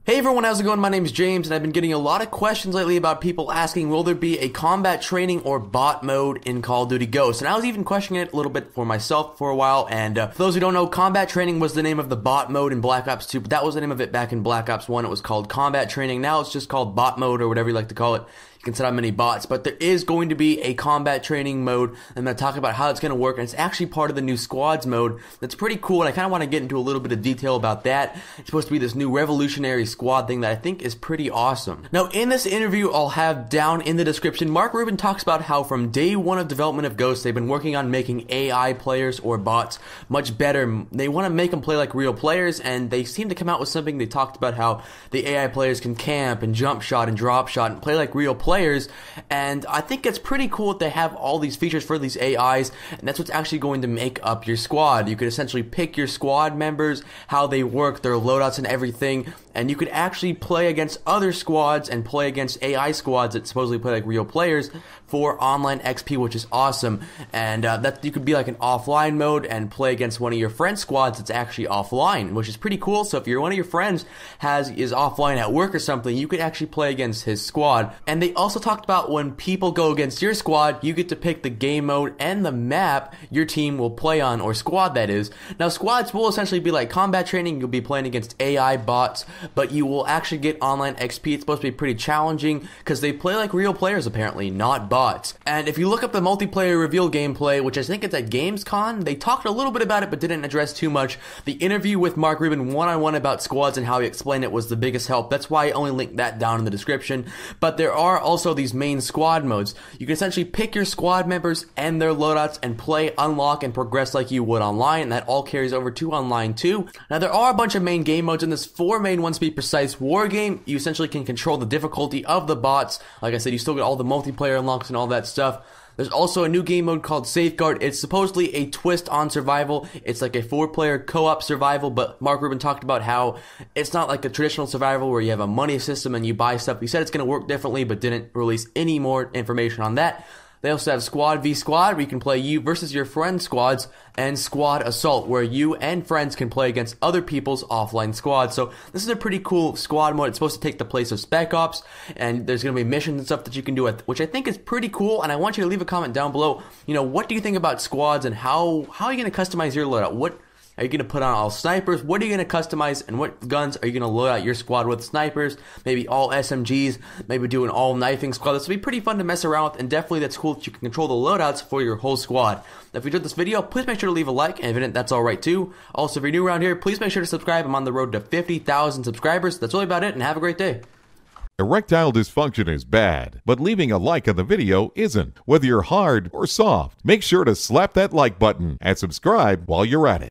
Hey everyone, how's it going? My name is James, and I've been getting a lot of questions lately about people asking, will there be a combat training or bot mode in Call of Duty Ghosts? And I was even questioning it a little bit for myself for a while, and for those who don't know, combat training was the name of the bot mode in Black Ops 2, but that was the name of it back in Black Ops 1. It was called combat training. Now it's just called bot mode, or whatever you like to call it. You can set up many bots, but there is going to be a combat training mode. I'm going to talk about how it's going to work, and it's actually part of the new squads mode. That's pretty cool, and I kind of want to get into a little bit of detail about that. It's supposed to be this new revolutionary squad thing that I think is pretty awesome. Now, in this interview I'll have down in the description, Mark Rubin talks about how from day one of development of Ghosts, they've been working on making AI players or bots much better. They want to make them play like real players, and they seem to come out with something. They talked about how the AI players can camp and jump shot and drop shot and play like real players, and I think it's pretty cool that they have all these features for these AIs, and that's what's actually going to make up your squad. You could essentially pick your squad members, how they work, their loadouts and everything, and you could actually play against other squads and play against AI squads that supposedly play like real players for online XP, which is awesome. And that you could be like an offline mode and play against one of your friends' squads that's actually offline, which is pretty cool. So if one of your friends is offline at work or something, you could actually play against his squad. And they also talked about when people go against your squad, you get to pick the game mode and the map your team will play on, or squad that is. Now squads will essentially be like combat training. You'll be playing against AI bots, but you will actually get online XP. It's supposed to be pretty challenging because they play like real players apparently, not bots. And if you look up the multiplayer reveal gameplay, which I think it's at Gamescom, they talked a little bit about it but didn't address too much. The interview with Mark Rubin one-on-one about squads and how he explained it was the biggest help. That's why I only linked that down in the description. But there are also these main squad modes. You can essentially pick your squad members and their loadouts and play, unlock, and progress like you would online, and that all carries over to online too. Now there are a bunch of main game modes in this. 4 main ones to be precise. War game, you essentially can control the difficulty of the bots. Like I said, you still get all the multiplayer unlocks and all that stuff. There's also a new game mode called Safeguard. It's supposedly a twist on survival. It's like a 4-player co-op survival, but Mark Rubin talked about how it's not like a traditional survival where you have a money system and you buy stuff. He said it's going to work differently, but didn't release any more information on that. They also have Squad v Squad, where you can play you versus your friend's squads, and Squad Assault, where you and friends can play against other people's offline squads. So this is a pretty cool squad mode. It's supposed to take the place of Spec Ops, and there's going to be missions and stuff that you can do, which I think is pretty cool, and I want you to leave a comment down below. You know, what do you think about squads, and how are you going to customize your loadout? What are you going to put on all snipers? What are you going to customize? And what guns are you going to load out your squad with? Snipers, maybe all SMGs, maybe do an all knifing squad. This will be pretty fun to mess around with, and definitely that's cool that you can control the loadouts for your whole squad. If you enjoyed this video, please make sure to leave a like, and if you didn't, that's alright too. Also, if you're new around here, please make sure to subscribe. I'm on the road to 50,000 subscribers. That's really about it, and have a great day. Erectile dysfunction is bad, but leaving a like on the video isn't. Whether you're hard or soft, make sure to slap that like button and subscribe while you're at it.